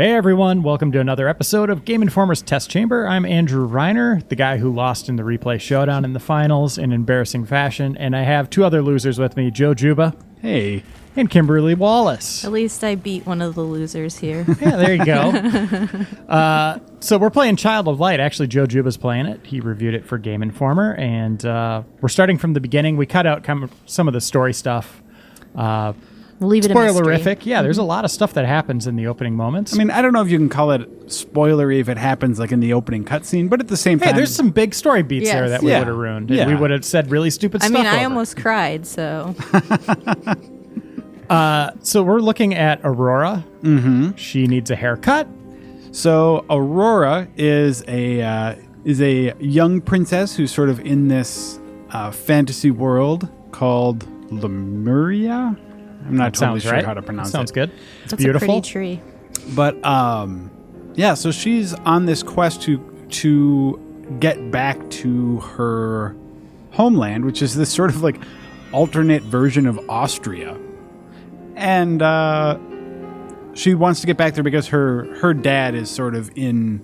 Hey everyone, welcome to another episode of Game Informer's Test Chamber. I'm Andrew Reiner, the guy who lost in the replay showdown in the finals in embarrassing fashion, and I have two other losers with me, Juba. Hey. And Kimberly Wallace. At least I beat one of the losers here. Yeah, there you go. So we're playing Child of Light. Actually, Juba's playing it. He reviewed it for Game Informer, and we're starting from the beginning. We cut out some of the story stuff. We'll leave it a mystery. Spoilerific. Yeah, there's a lot of stuff that happens in the opening moments. I mean, I don't know if you can call it spoilery if it happens like in the opening cutscene, but at the same time... Hey, there's some big story beats there that we Yeah. would have ruined. Yeah. And we would have said really stupid stuff. I over. almost cried, so... So we're looking at Aurora. Mm-hmm. She needs a haircut. So Aurora is a young princess who's sort of in this fantasy world called Lamuria. I'm not totally sure how to pronounce it. Sounds good. It's That's beautiful. a pretty tree. But yeah, so she's on this quest to get back to her homeland, which is this sort of like alternate version of Austria. And she wants to get back there because her dad is sort of in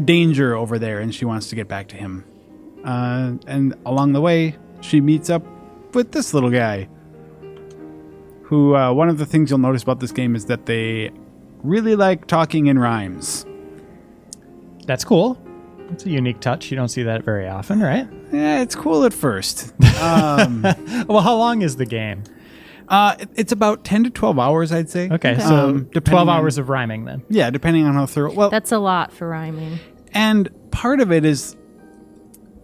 danger over there, and she wants to get back to him. And along the way, she meets up with this little guy who, one of the things you'll notice about this game is that they really like talking in rhymes. That's cool. It's a unique touch. You don't see that very often, right? Yeah, it's cool at first. Well, how long is the game? It's about 10 to 12 hours, I'd say. Okay, so 12 hours on, of rhyming then. Yeah, depending on how thorough. Well, That's a lot for rhyming. and part of it is,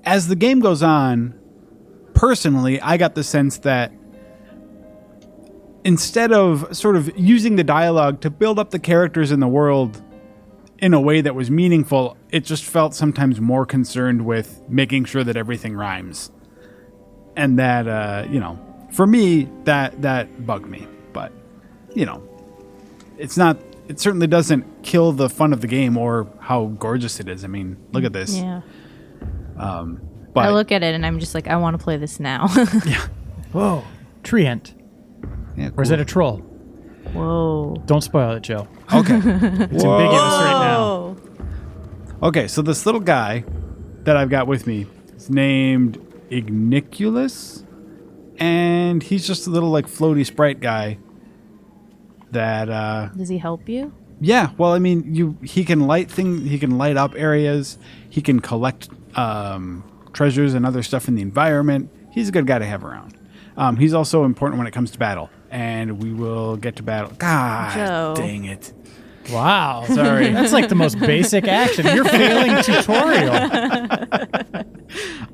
as the game goes on, personally, I got the sense that instead of sort of using the dialogue to build up the characters in the world in a way that was meaningful, it just felt sometimes more concerned with making sure that everything rhymes. And that, for me, that bugged me. But, it certainly doesn't kill the fun of the game or how gorgeous it is. I mean, look at this. Yeah. But I look at it and I'm just like, I want to play this now. yeah. Whoa. Treant. Yeah, Or is cool. it a troll? Whoa. Don't spoil it, Joe. Okay. It's ambiguous right now. Okay, so this little guy that I've got with me is named Igniculus, and he's just a little like floaty sprite guy that Does he help you? yeah, well, I mean, he can light up areas, he can collect treasures and other stuff in the environment. He's a good guy to have around. He's also important when it comes to battle, and we will get to battle. God Joe. dang it. Wow. Sorry. That's like the most basic action. You're failing tutorial.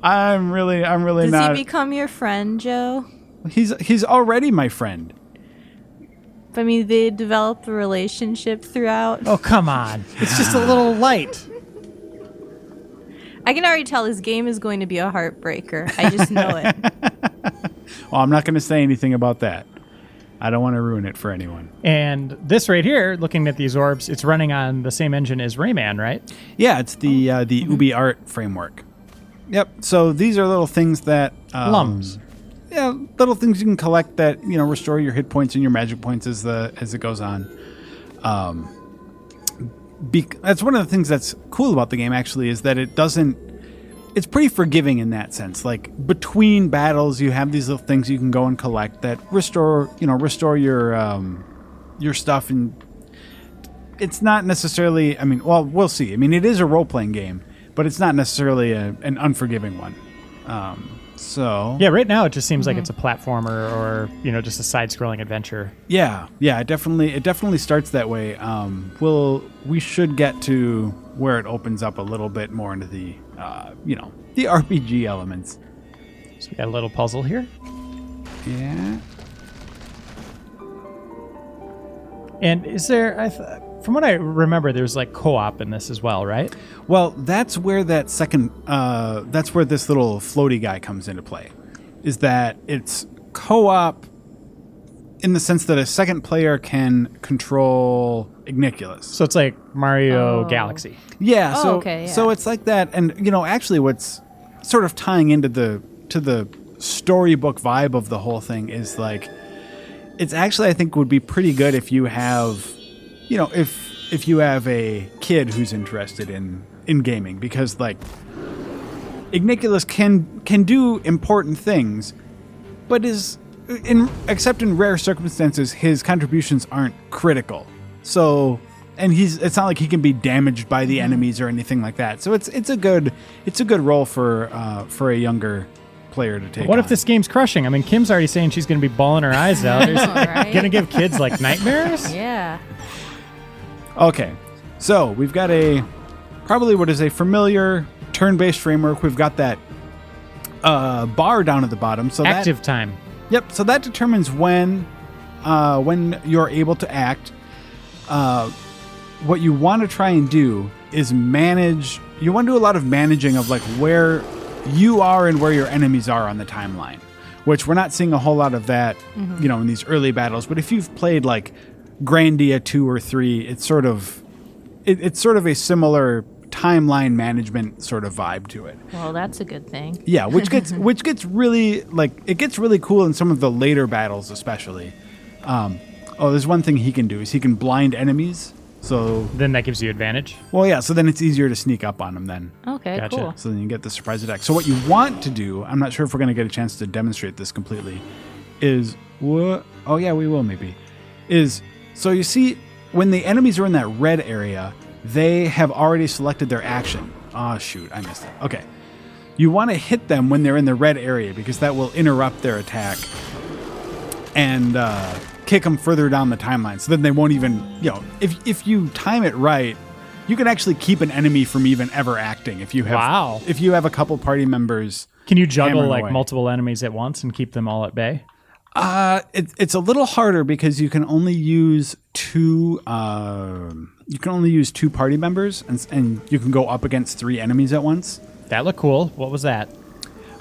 I'm really Does not. he become your friend, Joe? He's already my friend. I mean, they develop a relationship throughout. Oh, come on. It's just a little light. I can already tell this game is going to be a heartbreaker. I just know it. Well, I'm not going to say anything about that. I don't want to ruin it for anyone. And this right here, looking at these orbs, it's running on the same engine as Rayman, right? Yeah, it's the Ubi Art framework. Yep. So these are little things that Lums. Yeah, little things you can collect that restore your hit points and your magic points as it goes on. That's one of the things that's cool about the game. Actually, is that it's pretty forgiving in that sense. Like between battles, you have these little things you can go and collect that restore your stuff, and it's not necessarily. I mean, well, we'll see. I mean, it is a role-playing game, but it's not necessarily an unforgiving one. So Yeah, right now it just seems like it's a platformer or, just a side-scrolling adventure. yeah, it definitely starts that way. We should get to where it opens up a little bit more into the the RPG elements. So we got a little puzzle here. Yeah. And is there, from what I remember, there's like co-op in this as well, right? Well, that's where this little floaty guy comes into play. Is that it's co-op in the sense that a second player can control Igniculus. So it's like Mario Galaxy. Yeah. Oh, So okay, yeah. so it's like that, and actually, what's sort of tying into the storybook vibe of the whole thing is like, it's actually, I think, would be pretty good if you have if you have a kid who's interested in gaming, because like Igniculus can do important things, but except in rare circumstances, his contributions aren't critical. So, and it's not like he can be damaged by the enemies or anything like that. So it's a good role for a younger player to take. What if this game's crushing? I mean, Kim's already saying she's going to be bawling her eyes out. Right? Going to give kids like nightmares? Yeah. Okay, so we've got probably what is a familiar turn-based framework. We've got that bar down at the bottom. So active time. Yep. So that determines when you're able to act. What you want to try and do is manage. You want to do a lot of managing of like where you are and where your enemies are on the timeline, which we're not seeing a whole lot of that, in these early battles. But if you've played like Grandia 2 or 3, it's sort of a similar timeline management sort of vibe to it. Well, that's a good thing. Yeah, which gets really really cool in some of the later battles, especially. There's one thing he can do is he can blind enemies. So then that gives you advantage. Well, yeah. So then it's easier to sneak up on them. Then okay, Gotcha. cool. so then you get the surprise attack. So what you want to do, I'm not sure if we're going to get a chance to demonstrate this completely, is what? Oh yeah, we will maybe. So you see when the enemies are in that red area, they have already selected their action. Oh shoot, I missed it. Okay, you want to hit them when they're in the red area because that will interrupt their attack and kick them further down the timeline. So then they won't even, if you time it right, you can actually keep an enemy from even ever acting. If you have a couple party members. Can you juggle like away. multiple enemies at once and keep them all at bay? It's a little harder because you can only use two. You can only use 2 party members, and you can go up against 3 enemies at once. That looked cool. What was that?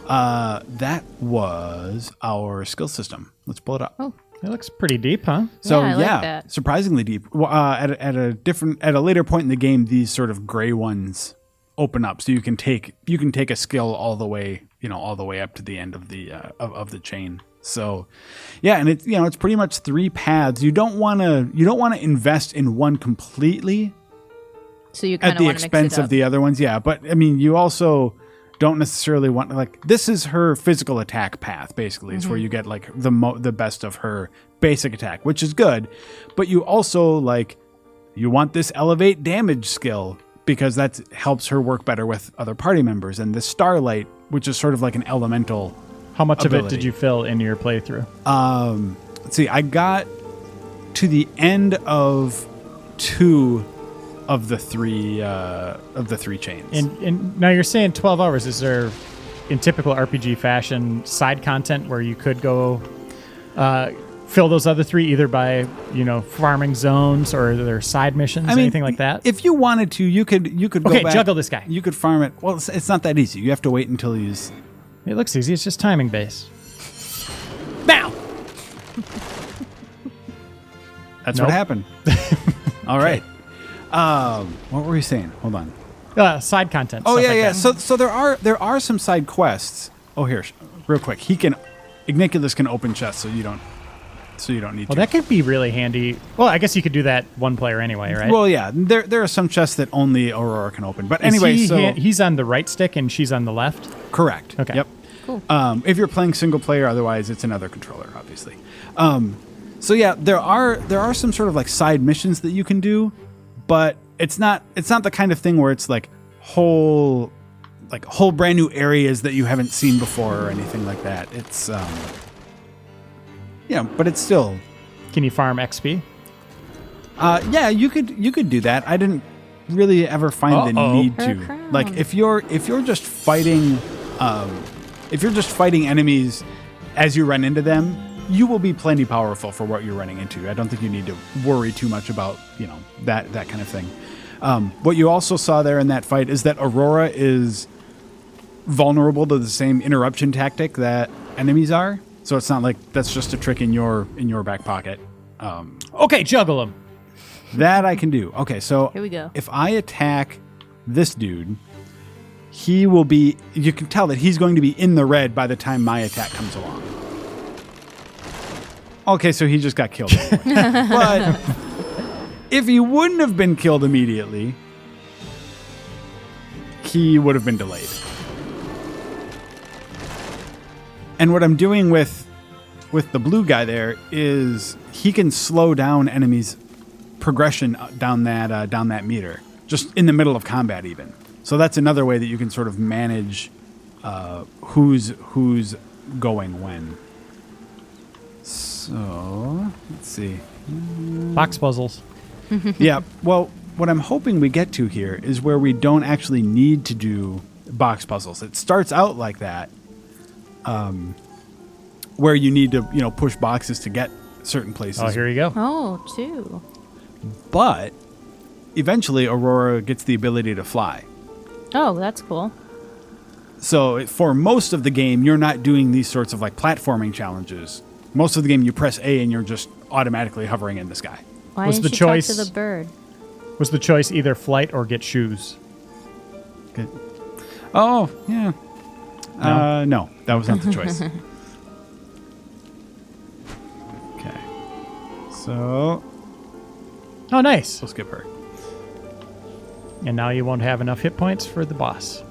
That was our skill system. Let's pull it up. Oh. It looks pretty deep, huh? So Yeah, I like that. Surprisingly deep. At a later point in the game, these sort of gray ones open up, so you can take a skill all the way up to the end of the chain. So, yeah, and it's pretty much 3 paths. You don't want to invest in one completely. So you kind at of the want to expense mix it of the other ones, yeah. But I mean, you also don't necessarily want this is her physical attack path. Basically, is where you get like the best of her basic attack, which is good. But you also you want this elevate damage skill because that helps her work better with other party members. And the Starlight, which is sort of like an elemental. How much ability. of it did you fill in your playthrough? Let's see. I got to the end of 2 of the 3 chains. And now you're saying 12 hours. Is there, in typical RPG fashion, side content where you could go fill those other 3 either by farming zones or there side missions, anything like that? If you wanted to, you could go back. Juggle this guy. You could farm it. Well, it's not that easy. You have to wait until he's. It looks easy. It's just timing based. Now. That's Nope. what happened. All right. What were we saying? Hold on. Side content. Oh stuff yeah, like yeah. that. So there are some side quests. Oh, here, real quick. Igniculus can open chests, so you don't need to. Well, that could be really handy. Well, I guess you could do that one player anyway, right? Well, yeah. There are some chests that only Aurora can open. But anyway, he's on the right stick and she's on the left. Correct. Okay. Yep. Cool. If you're playing single player, otherwise it's another controller, obviously. So yeah, there are some sort of like side missions that you can do, but it's not the kind of thing where it's like whole brand new areas that you haven't seen before or anything like that. It's but it's still. Can you farm XP? Yeah, you could do that. I didn't really ever find the need Her to. crown. Like if you're just fighting enemies as you run into them, you will be plenty powerful for what you're running into. I don't think you need to worry too much about that kind of thing. What you also saw there in that fight is that Aurora is vulnerable to the same interruption tactic that enemies are. So it's not like that's just a trick in your back pocket. Okay, juggle him. That I can do. Okay, so Here we go. if I attack this dude, he will be. You can tell that he's going to be in the red by the time my attack comes along. Okay, so he just got killed. But If he wouldn't have been killed immediately, he would have been delayed. And what I'm doing with the blue guy there is he can slow down enemies' progression down that meter, just in the middle of combat even. So that's another way that you can sort of manage who's going when. So let's see. Box puzzles. Yeah. Well, what I'm hoping we get to here is where we don't actually need to do box puzzles. It starts out like that, where you need to, push boxes to get certain places. Oh, here you go. Oh, 2. But eventually, Aurora gets the ability to fly. Oh, that's cool. So for most of the game, you're not doing these sorts of like platforming challenges. Most of the game, you press A and you're just automatically hovering in the sky. Why Was didn't the you choice- talk to the bird? Was the choice either flight or get shoes? Good. Oh, yeah. No, that was not the choice. Okay. So Oh, nice. we'll skip her. And now you won't have enough hit points for the boss.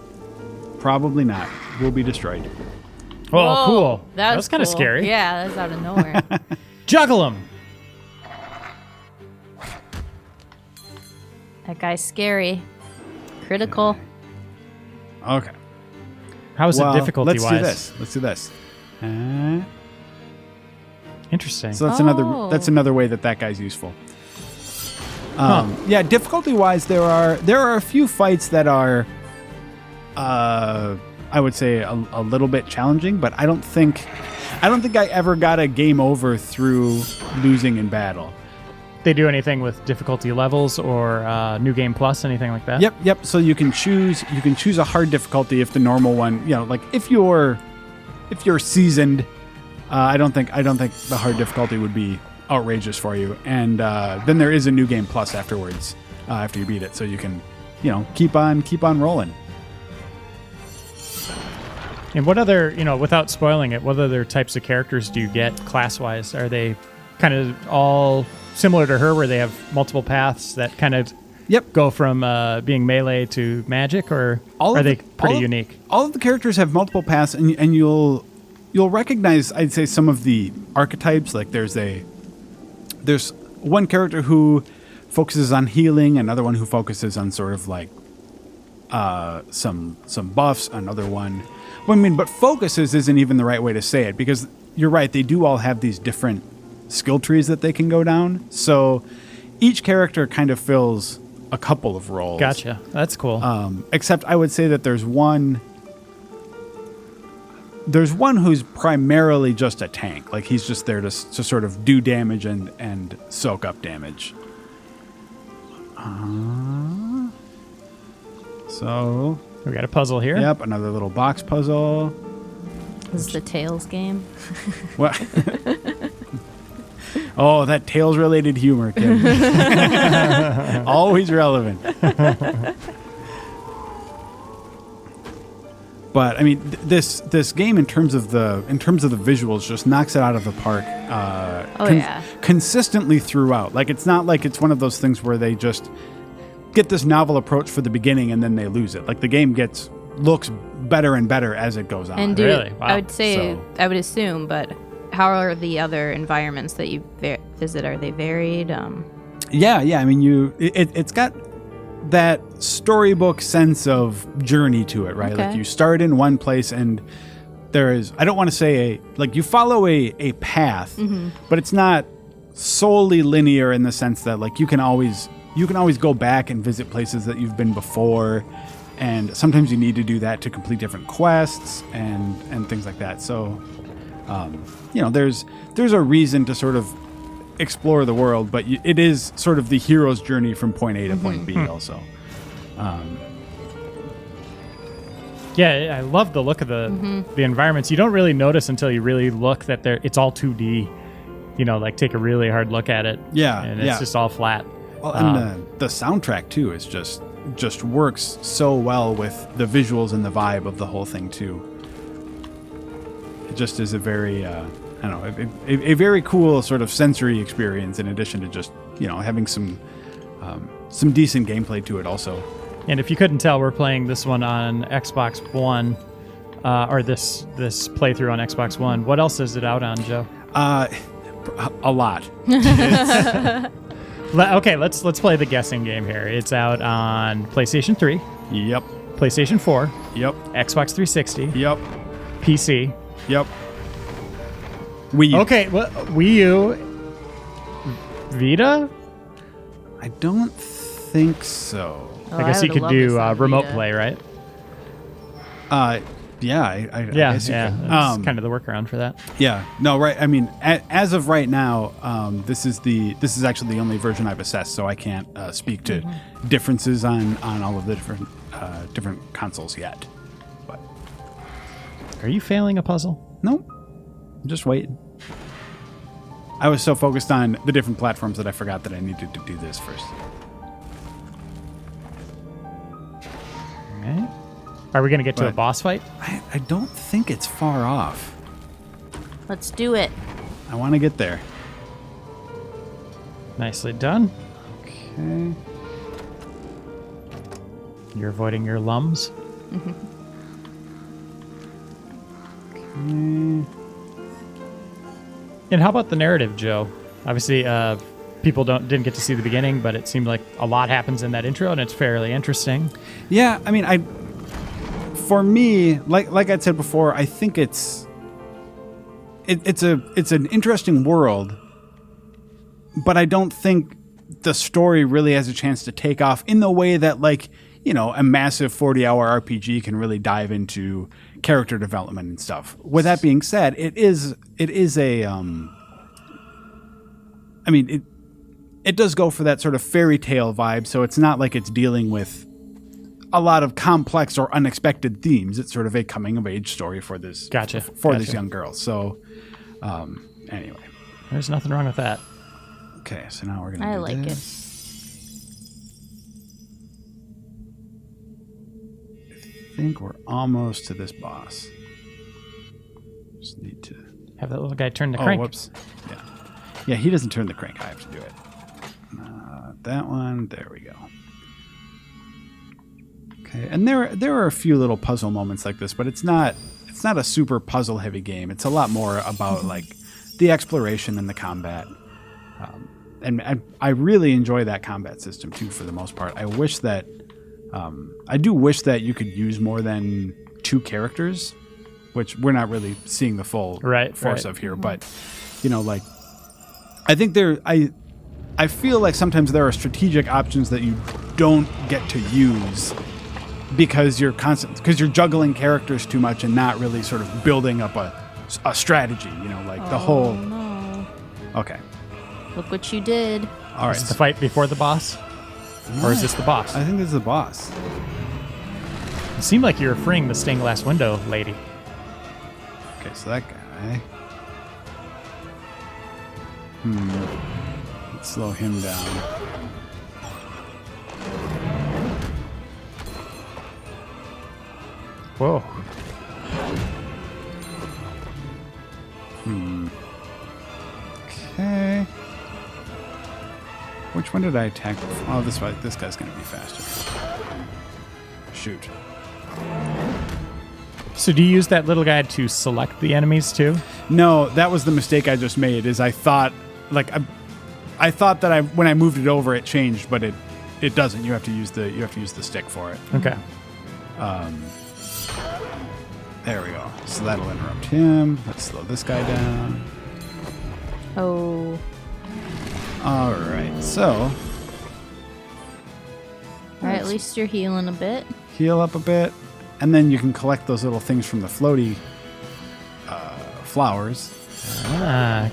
Probably not. We'll be destroyed. Oh, Whoa, cool. That was kind of cool. scary. Yeah, that's out of nowhere. Juggle them. That guy's scary. Critical. Okay. How is it difficulty-wise? Let's do this. Uh, Interesting. So that's Oh. another way that guy's useful. Yeah, difficulty-wise, there are a few fights that are, I would say, a little bit challenging, but I don't think I ever got a game over through losing in battle. They do anything with difficulty levels or New Game Plus, anything like that? Yep. So you can choose a hard difficulty if the normal one, like if you're seasoned, I don't think the hard difficulty would be outrageous for you. And then there is a New Game Plus afterwards, after you beat it, so you can, keep on rolling. And what other, without spoiling it, what other types of characters do you get class-wise? Are they kind of all similar to her, where they have multiple paths that kind of go from being melee to magic, or are they pretty unique? All of the characters have multiple paths, and you'll recognize, I'd say, some of the archetypes. Like there's one character who focuses on healing, another one who focuses on sort of like some buffs, another one. But focuses isn't even the right way to say it, because you're right, they do all have these different skill trees that they can go down. So each character kind of fills a couple of roles. Gotcha. That's cool. Except I would say that there's one who's primarily just a tank. Like he's just there to sort of do damage and soak up damage. So we got a puzzle here. Yep, another little box puzzle. This is the Tails game. What? Oh, that Tails-related humor, Kim. Always relevant. But I mean, this game, in terms of the visuals, just knocks it out of the park. Consistently throughout. Like it's not like it's one of those things where they just get this novel approach for the beginning and then they lose it. Like the game looks better and better as it goes on. And Really? Wow. I would say, I would assume, but how are the other environments that you visit? Are they varied? Yeah. I mean, it's got that storybook sense of journey to it, right? Okay. Like you start in one place and there is, I don't want to say you follow a path, but it's not solely linear in the sense that like you can always go back and visit places that you've been before, and sometimes you need to do that to complete different quests and things like that. So, there's a reason to sort of explore the world, but it is sort of the hero's journey from point A to point B also. Yeah, I love the look of the environments. You don't really notice until you really look that it's all 2D. Like take a really hard look at it. Yeah, and it's just all flat. Well, and the soundtrack too is just works so well with the visuals and the vibe of the whole thing too. It just is a very a very cool sort of sensory experience, in addition to just having some some decent gameplay to it also. And if you couldn't tell, we're playing this one on Xbox One, or this playthrough on Xbox One. What else is it out on, Joe? A lot. Okay, let's play the guessing game here. It's out on PlayStation 3, Yep. PlayStation 4, Yep. Xbox 360, Yep. PC. Yep. Wii U. Okay, well, Wii U, Vita. I don't think so. Oh, I guess you would've could loved do this on remote Vita. play, right? Yeah, I Yeah, guess you yeah. could. That's kind of the workaround for that. Yeah, no, right. I mean, as of right now, this is actually the only version I've assessed, so I can't speak to differences on all of the different consoles yet. But Are you failing a puzzle? no, I'm just waiting. I was so focused on the different platforms that I forgot that I needed to do this first. All right. Are we going to get to a But- boss fight? I don't think it's far off. Let's do it. I want to get there. Nicely done. Okay. You're avoiding your lums. And how about the narrative, Joe? Obviously, people didn't get to see the beginning, but it seemed like a lot happens in that intro, and it's fairly interesting. Yeah, I mean, for me, like I'd said before, I think it's an interesting world, but I don't think the story really has a chance to take off in the way that, like, you know, a massive 40-hour RPG can really dive into character development and stuff. With that being said, it is a I mean, it does go for that sort of fairy tale vibe, so it's not like it's dealing with a lot of complex or unexpected themes. It's sort of a coming of age story for this this young girl. So anyway, There's nothing wrong with that. okay, so now we're gonna I do like this. I think we're almost to this boss. Just need to Have that little guy turn the crank. whoops. Yeah, he doesn't turn the crank. I have to do it. That one. There we go. Okay, and there are a few little puzzle moments like this, but it's not a super puzzle heavy game. It's a lot more about like the exploration and the combat. And I really enjoy that combat system too, for the most part. I wish that I do wish that you could use more than 2 characters, which we're not really seeing the full force of here. But you know, like, I think I feel like sometimes there are strategic options that you don't get to use because you're juggling characters too much and not really sort of building up a strategy. You know, like the whole. No. Okay. Look what you did. All right. Is this the fight before the boss? Or is this the boss? I think this is the boss. It seemed like you were freeing the stained glass window lady. Okay, so that guy. Let's slow him down. Whoa. Okay. Which one did I attack before? Oh, this guy's going to be faster. Shoot. So do you use that little guy to select the enemies too? No, that was the mistake I just made. Is I thought that when I moved it over, it changed, but it doesn't. You have to use the stick for it. Okay. There we go. So that'll interrupt him. Let's slow this guy down. Oh. All right. So All right, at least you're healing a bit. heal up a bit, and then you can collect those little things from the floaty flowers.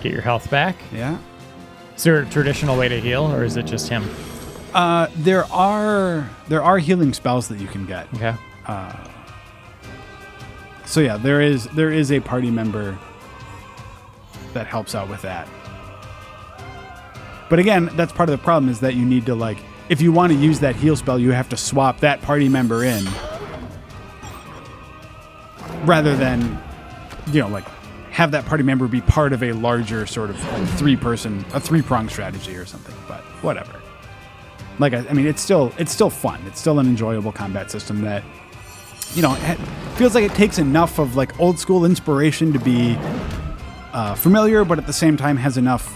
Get your health back. Yeah. Is there a traditional way to heal, or is it just him? There are healing spells that you can get. Okay. So yeah, there is a party member that helps out with that. But again, that's part of the problem, is that you need to, like, if you want to use that heal spell, you have to swap that party member in rather than, you know, like, have that party member be part of a larger sort of like three-pronged strategy or something. But whatever. like I mean, it's still fun. It's still an enjoyable combat system that, feels like it takes enough of like old school inspiration to be familiar, but at the same time has enough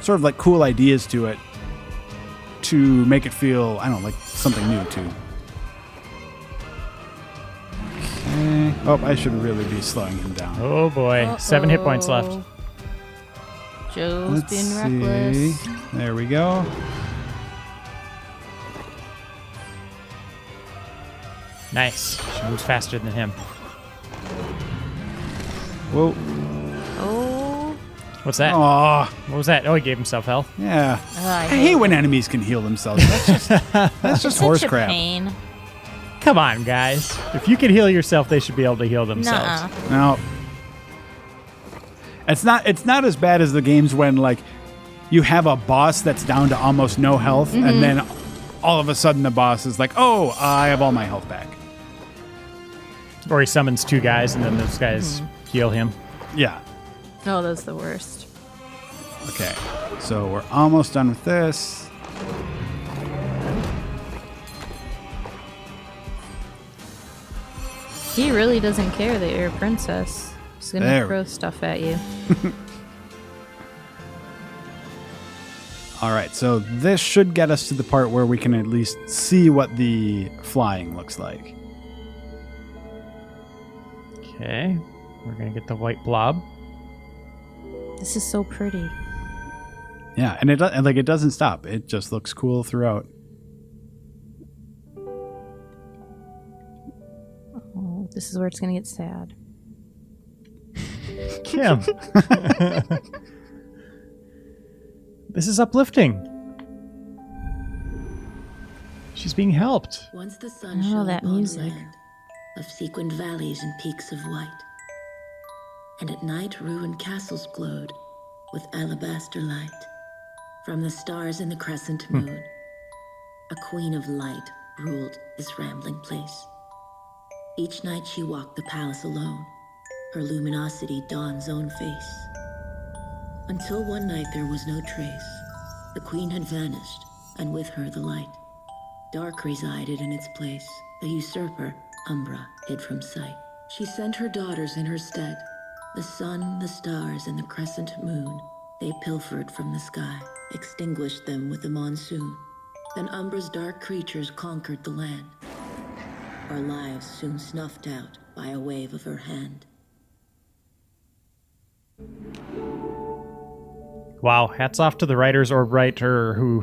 sort of like cool ideas to it to make it feel, I don't know, like something new too. Okay. Oh, I should really be slowing him down. Oh boy, Uh-oh. 7 hit points left. Joe's Let's being see. reckless. There we go. Nice. She moves faster than him. Whoa. Oh. What's that? Aw. What was that? Oh, he gave himself health. Yeah. I I hate when enemies can heal themselves. That's just horse such a crap. pain. Come on, guys. If you can heal yourself, they should be able to heal themselves. Nuh-uh. No. It's not as bad as the games when like you have a boss that's down to almost no health and then all of a sudden the boss is like, "Oh, I have all my health back." Or he summons 2 guys and then those guys heal him. Yeah. Oh, that's the worst. Okay. So we're almost done with this. He really doesn't care that you're a princess. He's gonna There. throw stuff at you. All right. So this should get us to the part where we can at least see what the flying looks like. Okay. We're going to get the white blob. This is so pretty. Yeah, and it doesn't stop. It just looks cool throughout. Oh, this is where it's gonna get sad. Kim. This is uplifting. She's being helped. Once the sun Oh, shone that upon music. the land of sequined valleys and peaks of white, and at night ruined castles glowed with alabaster light. From the stars in the crescent moon, a queen of light ruled this rambling place. Each night she walked the palace alone, her luminosity dawn's own face. Until one night there was no trace. The queen had vanished, and with her the light. Dark resided in its place. The usurper, Umbra, hid from sight. She sent her daughters in her stead. The sun, the stars, and the crescent moon. They pilfered from the sky, extinguished them with the monsoon. Then Umbra's dark creatures conquered the land. Our lives soon snuffed out by a wave of her hand. Wow. Hats off to the writers or writer who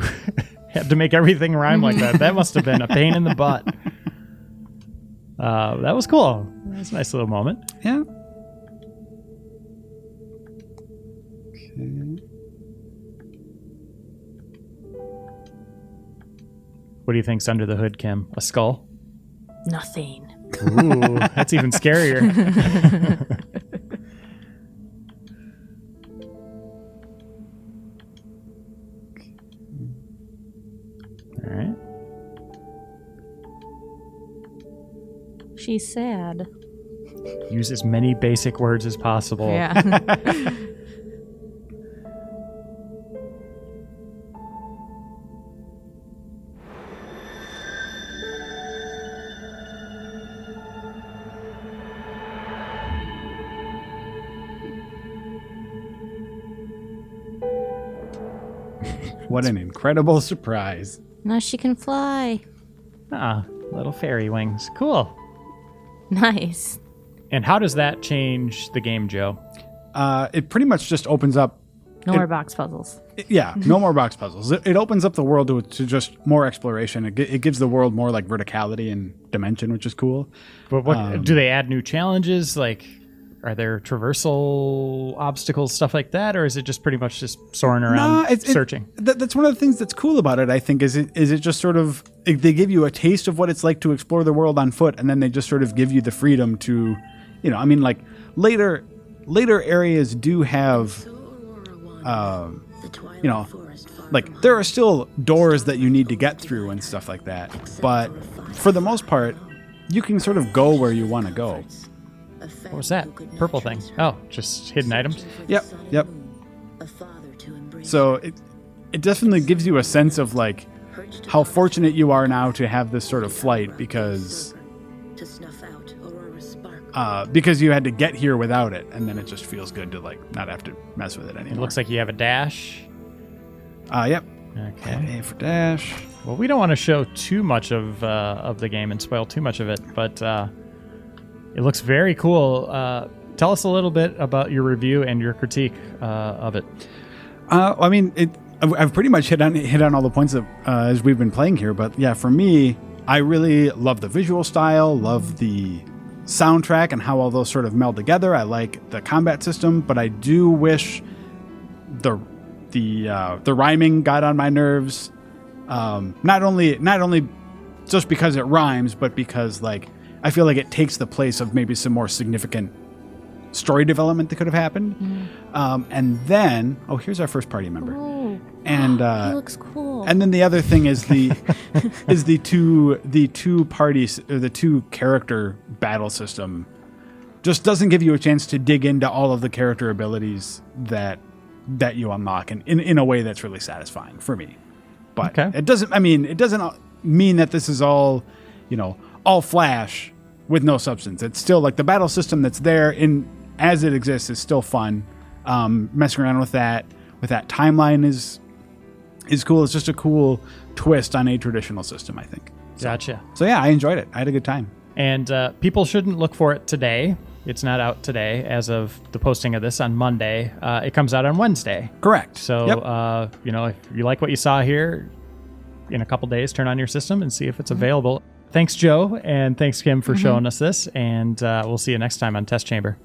had to make everything rhyme like that. That must have been a pain in the butt. That was cool. That was a nice little moment. Yeah. Okay. What do you think's under the hood, Kim? A skull? Nothing. Ooh, that's even scarier. All right. She's sad. Use as many basic words as possible. Yeah. What an incredible surprise. Now she can fly. Little fairy wings. Cool. Nice. And how does that change the game, Joe? It pretty much just opens up. No more box puzzles. Yeah, no more box puzzles. It opens up the world to just more exploration. It gives the world more like verticality and dimension, which is cool. But what do they add new challenges? Like, are there traversal obstacles, stuff like that, or is it just pretty much just soaring around searching? That's one of the things that's cool about it. I think is it just sort of they give you a taste of what it's like to explore the world on foot, and then they just sort of give you the freedom to, I mean, like later areas do have, like there are still doors that you need to get through and stuff like that. But for the most part, you can sort of go where you want to go. What was that purple thing? Oh, just hidden items? Yep. So it definitely gives you a sense of like how fortunate you are now to have this sort of flight because to snuff out Aurora's spark. because you had to get here without it, and then it just feels good to like not have to mess with it anymore. It looks like you have a dash. Yep. Okay. A for dash. Well, we don't want to show too much of the game and spoil too much of it, but it looks very cool. Tell us a little bit about your review and your critique of it. I mean, I've pretty much hit on all the points that, as we've been playing here. But yeah, for me, I really love the visual style, love the soundtrack, and how all those sort of meld together. I like the combat system, but I do wish the rhyming got on my nerves. Not only just because it rhymes, but because like I feel like it takes the place of maybe some more significant story development that could have happened. And then, here's our first party member. Oh, And he looks cool. and then the other thing is the two parties, or the two character battle system just doesn't give you a chance to dig into all of the character abilities that you unlock in a way that's really satisfying for me. But Okay. it doesn't mean that this is all flash with no substance. It's still like the battle system that's there as it exists is still fun. Messing around with that timeline is cool. It's just a cool twist on a traditional system, I think. Gotcha. So yeah, I enjoyed it. I had a good time. And people shouldn't look for it today. It's not out today as of the posting of this on Monday. It comes out on Wednesday. Correct. So, Yep. if you like what you saw here, in a couple days, turn on your system and see if it's available. Thanks, Joe, and thanks, Kim, for showing us this. And we'll see you next time on Test Chamber.